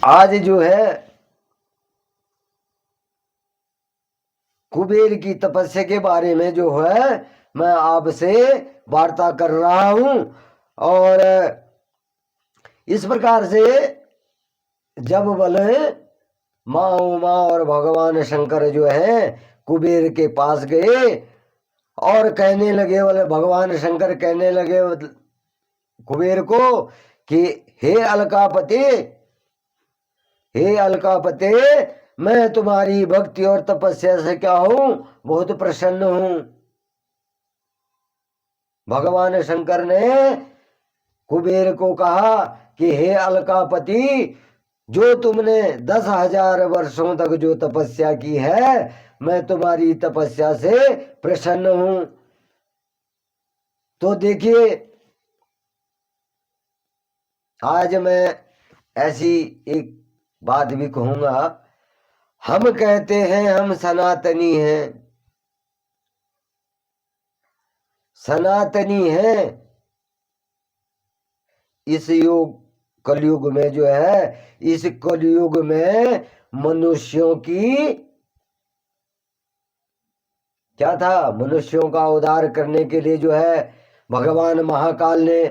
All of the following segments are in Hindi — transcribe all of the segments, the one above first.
आज जो है कुबेर की तपस्या के बारे में जो है मैं आपसे वार्ता कर रहा हूं। और इस प्रकार से जब बोले माँ उमा और भगवान शंकर जो है कुबेर के पास गए और कहने लगे, बोले भगवान शंकर कहने लगे कुबेर को कि हे अलकापति, हे अलकापति, मैं तुम्हारी भक्ति और तपस्या से क्या हूं, बहुत प्रसन्न हूं। भगवान शंकर ने कुबेर को कहा कि हे अलकापति, जो तुमने 10,000 वर्षों तक जो तपस्या की है, मैं तुम्हारी तपस्या से प्रसन्न हूं। तो देखिए, आज मैं ऐसी एक बात भी कहूंगा। हम कहते हैं हम सनातनी हैं, सनातनी हैं। इस युग कलयुग में जो है, इस कलयुग में मनुष्यों की क्या था, मनुष्यों का उद्धार करने के लिए जो है भगवान महाकाल ने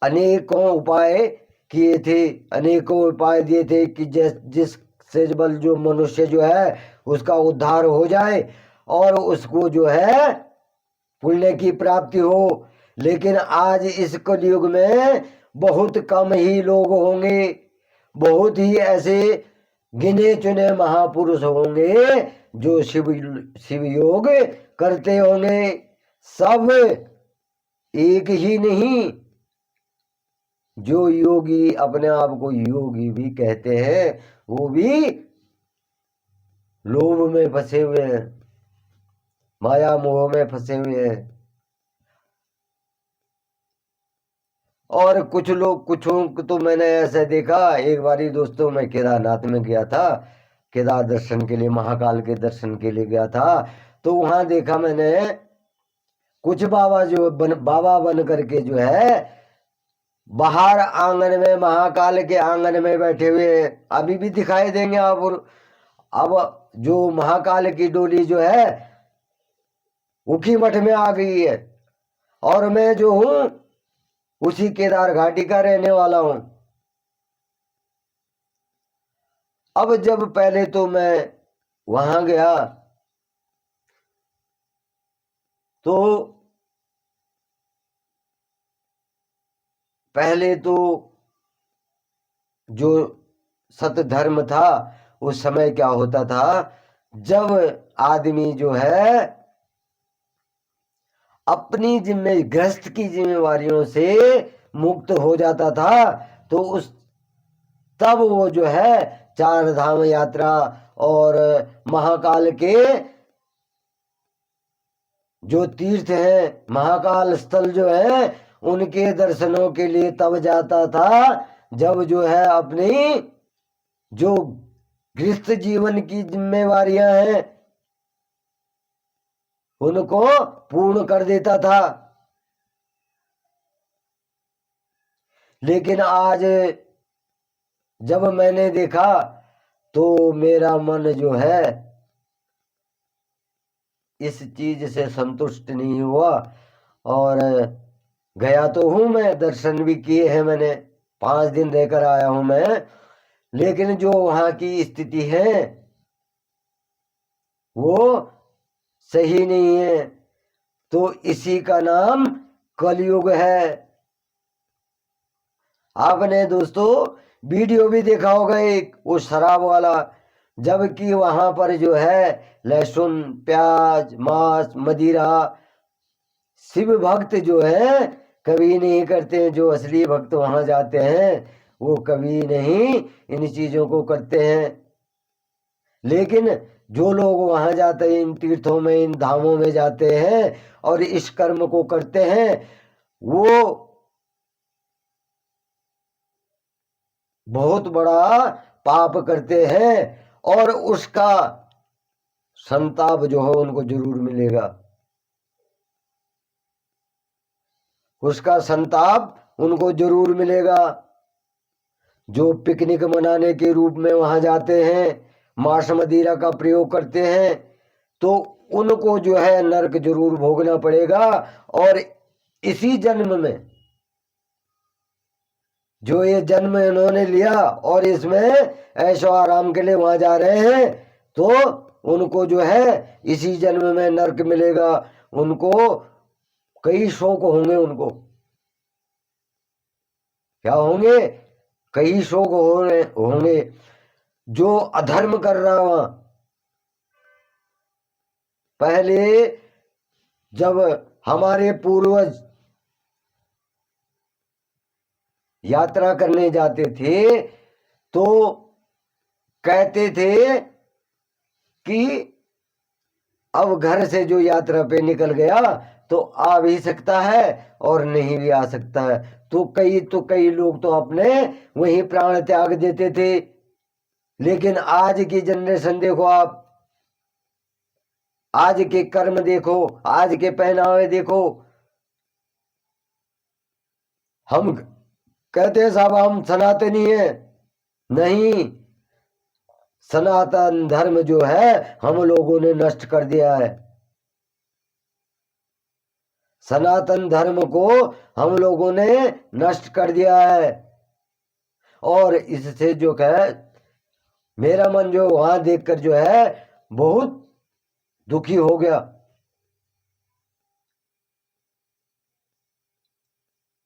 अनेकों उपाय किए थे, अनेकों उपाय दिए थे कि जिससे बल जो मनुष्य जो है उसका उद्धार हो जाए और उसको जो है पुण्य की प्राप्ति हो। लेकिन आज इस कलयुग में बहुत कम ही लोग होंगे, बहुत ही ऐसे गिने चुने महापुरुष होंगे जो शिव योग करते होंगे। सब एक ही नहीं, जो योगी अपने आप को योगी भी कहते हैं वो भी लोभ में फंसे हुए हैं, माया मोह में फंसे हुए हैं। और कुछ लोग, कुछों तो मैंने ऐसे देखा, एक बारी दोस्तों मैं केदारनाथ में गया था, केदार दर्शन के लिए, महाकाल के दर्शन के लिए गया था। तो वहां देखा मैंने कुछ बाबा जो बाबा बन करके जो है बाहर आंगन में, महाकाल के आंगन में बैठे हुए अभी भी दिखाई देंगे आप। अब जो महाकाल की डोली जो है उखी मठ में आ गई है और मैं जो हूं उसी केदार घाटी का रहने वाला हूं। अब जब पहले तो मैं वहां गया तो पहले तो जो सत धर्म था उस समय क्या होता था, जब आदमी जो है अपनी गृहस्थ की जिम्मेवारियों से मुक्त हो जाता था तो उस तब वो जो है चार धाम यात्रा और महाकाल के जो तीर्थ हैं, महाकाल स्थल जो है उनके दर्शनों के लिए तब जाता था जब जो है अपनी जो गृहस्थ जीवन की जिम्मेवारियां हैं उनको पूर्ण कर देता था। लेकिन आज जब मैंने देखा तो मेरा मन जो है इस चीज से संतुष्ट नहीं हुआ। और गया तो हूं मैं, दर्शन भी किए हैं मैंने, 5 दिन रहकर आया हूं मैं, लेकिन जो वहां की स्थिति है वो सही नहीं है। तो इसी का नाम कलयुग है। आपने दोस्तों वीडियो भी देखा होगा एक, वो शराब वाला, जबकि वहां पर जो है लहसुन, प्याज, मांस, मदिरा शिव भक्त जो है कभी नहीं करते। जो असली भक्त वहां जाते हैं वो कभी नहीं इन चीजों को करते हैं। लेकिन जो लोग वहां जाते हैं, इन तीर्थों में, इन धामों में जाते हैं और इस कर्म को करते हैं, वो बहुत बड़ा पाप करते हैं और उसका संताप जो है उनको जरूर मिलेगा, उसका संताप उनको जरूर मिलेगा। जो पिकनिक मनाने के रूप में वहां जाते हैं, मांस मदिरा का प्रयोग करते हैं, तो उनको जो है नरक जरूर भोगना पड़ेगा। और इसी जन्म में जो ये जन्म इन्होंने लिया और इसमें ऐशो आराम के लिए वहां जा रहे हैं, तो उनको जो है इसी जन्म में नरक मिलेगा। उनको कई शोक होंगे। उनको क्या होंगे? कई शोक होंगे। जो अधर्म कर रहा वहां, पहले जब हमारे पूर्वज यात्रा करने जाते थे तो कहते थे कि अब घर से जो यात्रा पे निकल गया तो आ भी सकता है और नहीं भी आ सकता है। तो कई लोग तो अपने वही प्राण त्याग देते थे। लेकिन आज की जनरेशन देखो आप, आज के कर्म देखो, आज के पहनावे देखो। हम कहते हैं साहब हम सनातनी हैं। नहीं, सनातन धर्म जो है हम लोगों ने नष्ट कर दिया है। सनातन धर्म को हम लोगों ने नष्ट कर दिया है। और इससे जो है मेरा मन जो वहां देखकर जो है बहुत दुखी हो गया।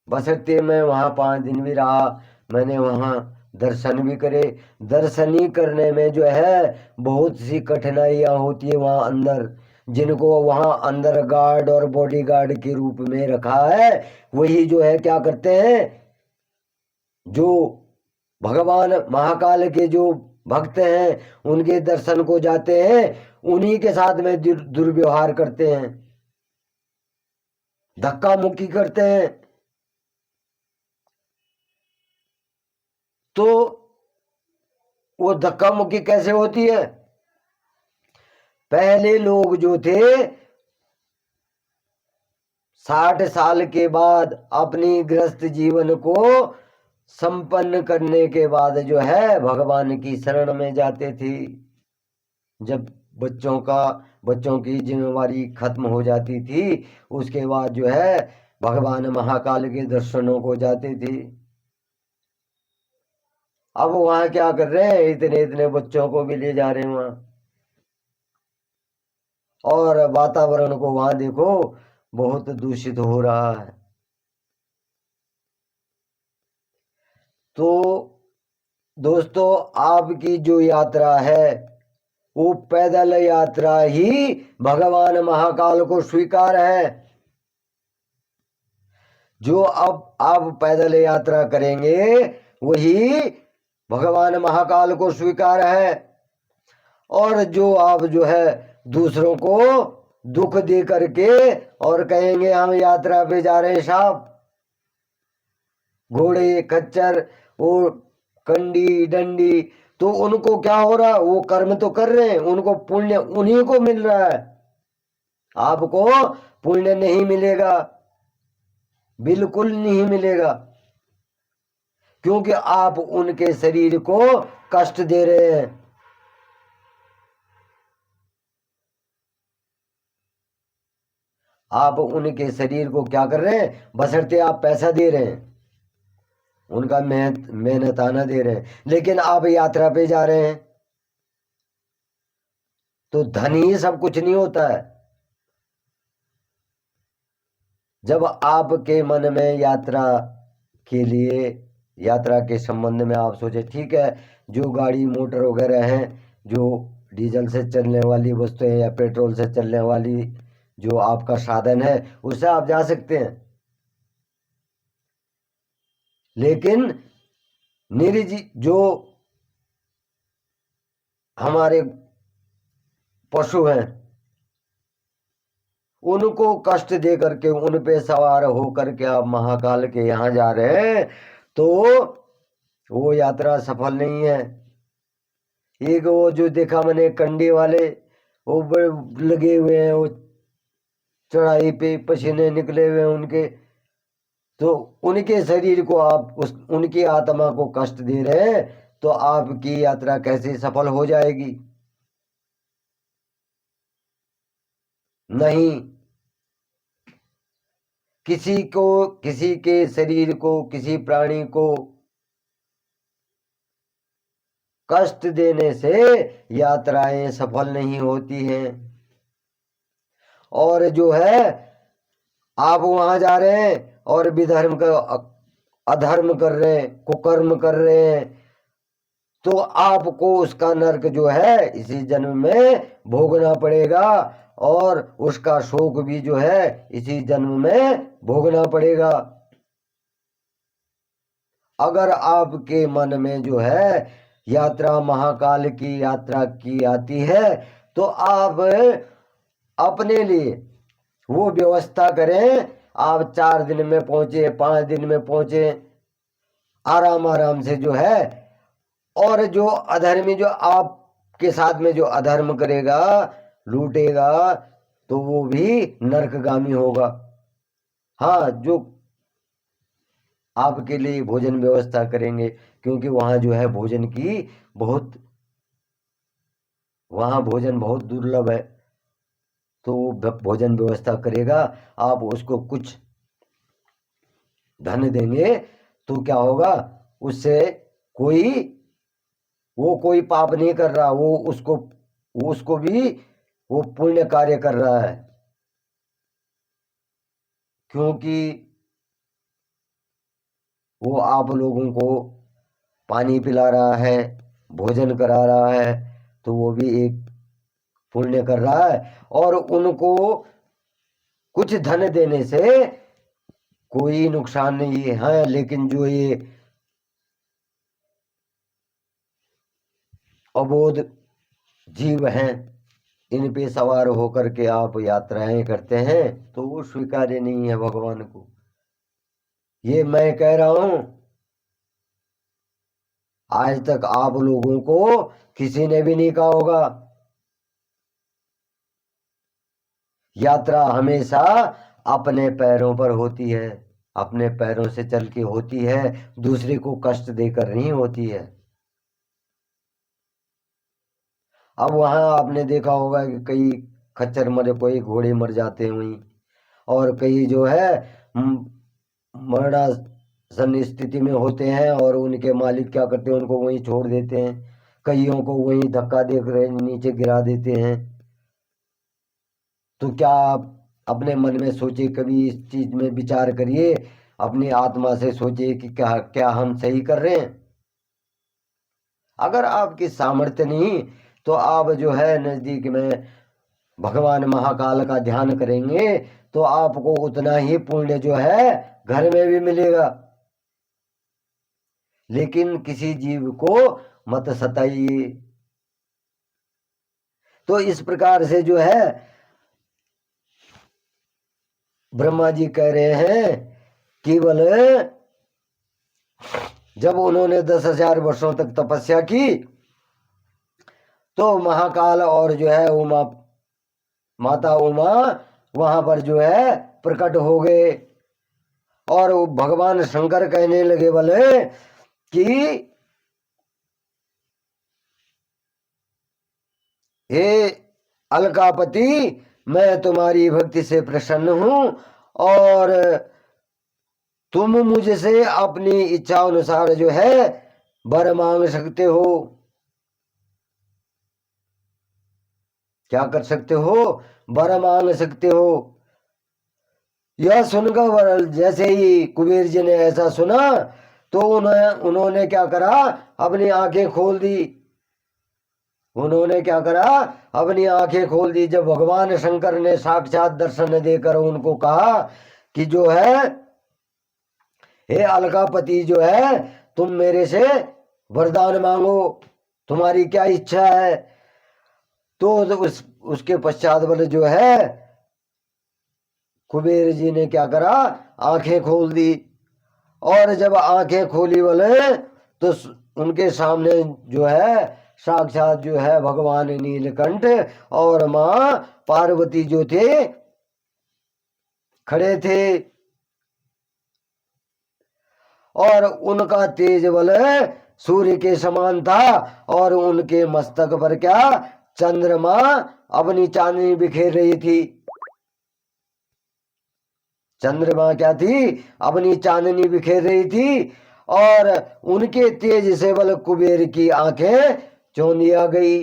बशर्ते मैं वहां 5 दिन भी रहा, मैंने वहां दर्शन भी करे। दर्शन ही करने में जो है बहुत सी कठिनाइयां होती है वहां अंदर। जिनको वहां अंदर गार्ड और बॉडीगार्ड के रूप में रखा है, वही जो है क्या करते हैं, जो भगवान महाकाल के जो भक्त हैं उनके दर्शन को जाते हैं, उन्हीं के साथ में दुर्व्यवहार करते हैं, धक्का मुक्की करते हैं। तो वो धक्का मुक्की कैसे होती है? पहले लोग जो थे 60 साल के बाद अपनी गृहस्थ जीवन को संपन्न करने के बाद जो है भगवान की शरण में जाते थे। जब बच्चों की जिम्मेवारी खत्म हो जाती थी, उसके बाद जो है भगवान महाकाल के दर्शनों को जाते थे। अब वहां क्या कर रहे हैं, इतने इतने बच्चों को भी ले जा रहे हैं वहां। और वातावरण को वहां देखो बहुत दूषित हो रहा है। तो दोस्तों, आपकी जो यात्रा है वो पैदल यात्रा ही भगवान महाकाल को स्वीकार है। जो अब आप पैदल यात्रा करेंगे वही भगवान महाकाल को स्वीकार है। और जो आप जो है दूसरों को दुख दे करके और कहेंगे हम यात्रा पे जा रहे हैं साहब, घोड़े खच्चर और कंडी डंडी, तो उनको क्या हो रहा, वो कर्म तो कर रहे हैं, उनको पुण्य उन्हीं को मिल रहा है। आपको पुण्य नहीं मिलेगा, बिल्कुल नहीं मिलेगा, क्योंकि आप उनके शरीर को कष्ट दे रहे हैं। आप उनके शरीर को क्या कर रहे हैं, बशर्ते आप पैसा दे रहे हैं, उनका मेहनताना दे रहे हैं, लेकिन आप यात्रा पे जा रहे हैं। तो धन ही सब कुछ नहीं होता है। जब आपके मन में यात्रा के लिए, यात्रा के संबंध में आप सोचे ठीक है, जो गाड़ी मोटर वगैरह हैं, जो डीजल से चलने वाली वस्तुएं या पेट्रोल से चलने वाली जो आपका साधन है, उससे आप जा सकते हैं। लेकिन निजी जो हमारे पशु हैं, उनको कष्ट दे करके उन पे सवार हो करके आप महाकाल के यहाँ जा रहे हैं, तो वो यात्रा सफल नहीं है। एक वो जो देखा मैंने कंडी वाले, वो बड़े लगे हुए हैं, वो चढ़ाई पे पसीने निकले हुए हैं उनके, तो उनके शरीर को आप उनकी आत्मा को कष्ट दे रहे हैं, तो आपकी यात्रा कैसे सफल हो जाएगी? नहीं। किसी के शरीर को, किसी प्राणी को कष्ट देने से यात्राएं सफल नहीं होती हैं। और जो है आप वहां जा रहे हैं और विधर्म का अधर्म कर रहे हैं, कुकर्म कर रहे हैं, तो आपको उसका नरक जो है इसी जन्म में भोगना पड़ेगा, और उसका शोक भी जो है इसी जन्म में भोगना पड़ेगा। अगर आपके मन में जो है यात्रा महाकाल की यात्रा की आती है, तो आप अपने लिए वो व्यवस्था करें। आप 4 दिन में पहुंचे, 5 दिन में पहुंचे, आराम आराम से जो है। और जो अधर्मी, जो आपके साथ में जो अधर्म करेगा, लूटेगा, तो वो भी नरकगामी होगा। हाँ, जो आपके लिए भोजन व्यवस्था करेंगे, क्योंकि वहां जो है भोजन की बहुत, वहां भोजन बहुत दुर्लभ है, तो वो भोजन व्यवस्था करेगा। आप उसको कुछ धन देंगे तो क्या होगा, उससे कोई, वो कोई पाप नहीं कर रहा, वो उसको भी वो पुण्य कार्य कर रहा है, क्योंकि वो आप लोगों को पानी पिला रहा है, भोजन करा रहा है, तो वो भी एक पुण्य कर रहा है। और उनको कुछ धन देने से कोई नुकसान नहीं है, लेकिन जो ये अबोध जीव हैं, इन पे सवार होकर के आप यात्राएं करते हैं, तो वो स्वीकार्य नहीं है भगवान को। ये मैं कह रहा हूं, आज तक आप लोगों को किसी ने भी नहीं कहा होगा। यात्रा हमेशा अपने पैरों पर होती है, अपने पैरों से चल के होती है, दूसरे को कष्ट देकर नहीं होती है। अब वहां आपने देखा होगा कि कई खच्चर मरे, कोई घोड़े मर जाते हैं वहीं, और कई जो है मरणासन स्थिति में होते हैं, और उनके मालिक क्या करते हैं, उनको वहीं छोड़ देते हैं, कईयों को वहीं धक्का दे कर नीचे गिरा देते हैं। तो क्या आप अपने मन में सोचे, कभी इस चीज में विचार करिए, अपनी आत्मा से सोचिए कि क्या क्या हम सही कर रहे हैं। अगर आपकी सामर्थ्य नहीं, तो आप जो है नजदीक में भगवान महाकाल का ध्यान करेंगे, तो आपको उतना ही पुण्य जो है घर में भी मिलेगा। लेकिन किसी जीव को मत सताइए। तो इस प्रकार से जो है ब्रह्मा जी कह रहे हैं, केवल जब उन्होंने 10,000 वर्षों तक तपस्या की, तो महाकाल और जो है उमा, माता उमा वहां पर जो है प्रकट हो गए, और भगवान शंकर कहने लगे बोले कि हे अलकापति, मैं तुम्हारी भक्ति से प्रसन्न हूं, और तुम मुझसे अपनी इच्छा अनुसार जो है वर मांग सकते हो। क्या कर सकते हो? वर मांग सकते हो। यह सुनकर जैसे ही कुबेर जी ने ऐसा सुना, तो उन्होंने क्या करा, अपनी आंखें खोल दी। उन्होंने क्या करा, अपनी आंखें खोल दी। जब भगवान शंकर ने साक्षात दर्शन देकर उनको कहा कि जो है हे अलकापति, जो है तुम मेरे से वरदान मांगो, तुम्हारी क्या इच्छा है। तो उसके पश्चात बोले जो है कुबेर जी ने क्या करा, आंखें खोल दी। और जब आंखें खोली बोले, तो उनके सामने जो है साक्षात जो है भगवान नीलकंठ और मां पार्वती जो थे खड़े थे। और उनका तेज बल सूर्य के समान था और उनके मस्तक पर क्या चंद्रमा अपनी चांदनी बिखेर रही थी। चंद्रमा क्या थी, अपनी चांदनी बिखेर रही थी और उनके तेज से बल कुबेर की आंखें चौंधिया गई।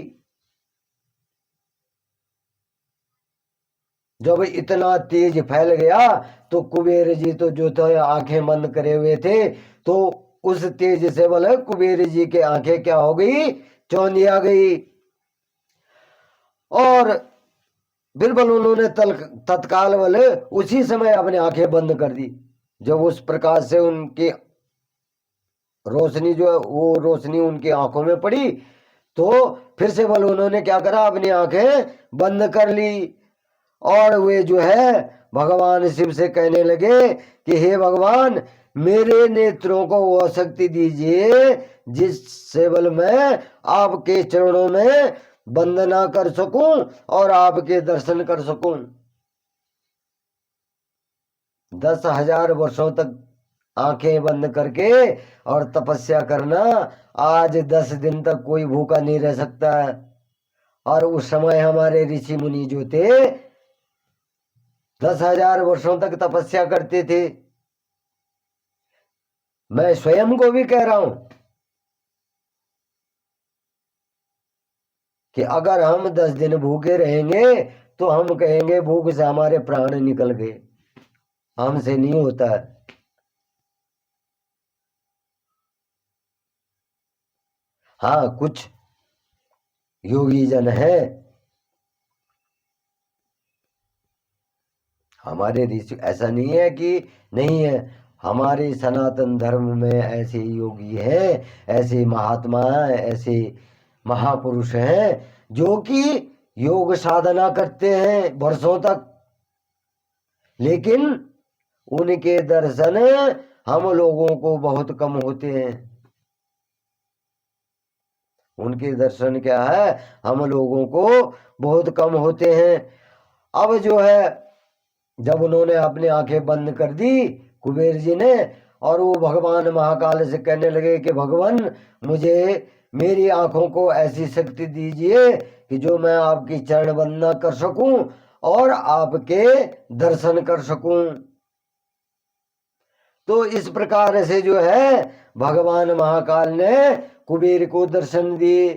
जब इतना तेज फैल गया तो कुबेर जी तो जो थे आंखें बंद करे हुए थे, तो उस तेज से बल कुबेर जी के आंखें क्या हो गई, चौंधिया गई। और बिरबल उन्होंने तत्काल बल उसी समय अपनी आंखें बंद कर दी। जब उस प्रकाश से उनकी रोशनी जो है वो रोशनी उनकी आंखों में पड़ी, तो फिर से बल उन्होंने क्या करा, अपनी आंखें बंद कर ली और वे जो है भगवान शिव से कहने लगे कि हे भगवान, मेरे नेत्रों को वो शक्ति दीजिए जिससे बल मैं आपके चरणों में वंदना कर सकूं और आपके दर्शन कर सकूं। 10,000 वर्षों तक आंखें बंद करके और तपस्या करना, आज 10 दिन तक कोई भूखा नहीं रह सकता है। और उस समय हमारे ऋषि मुनि जो थे 10,000 वर्षों तक तपस्या करते थे। मैं स्वयं को भी कह रहा हूं कि अगर हम 10 दिन भूखे रहेंगे तो हम कहेंगे भूख से हमारे प्राण निकल गए, हमसे नहीं होता है। हाँ, कुछ योगी जन है, हमारे ऋषि, ऐसा नहीं है कि नहीं है, हमारे सनातन धर्म में ऐसे योगी हैं, ऐसे महात्मा हैं, ऐसे महापुरुष हैं जो कि योग साधना करते हैं वर्षों तक, लेकिन उनके दर्शन हम लोगों को बहुत कम होते हैं। उनके दर्शन क्या है, हम लोगों को बहुत कम होते हैं। अब जो है जब उन्होंने अपनी आंखें बंद कर दी कुबेर जी ने, और वो भगवान महाकाल से कहने लगे कि भगवान, मुझे मेरी आंखों को ऐसी शक्ति दीजिए कि जो मैं आपकी चरण वंदना कर सकूं और आपके दर्शन कर सकूं। तो इस प्रकार से जो है भगवान महाकाल ने कुबेर को दर्शन दिए।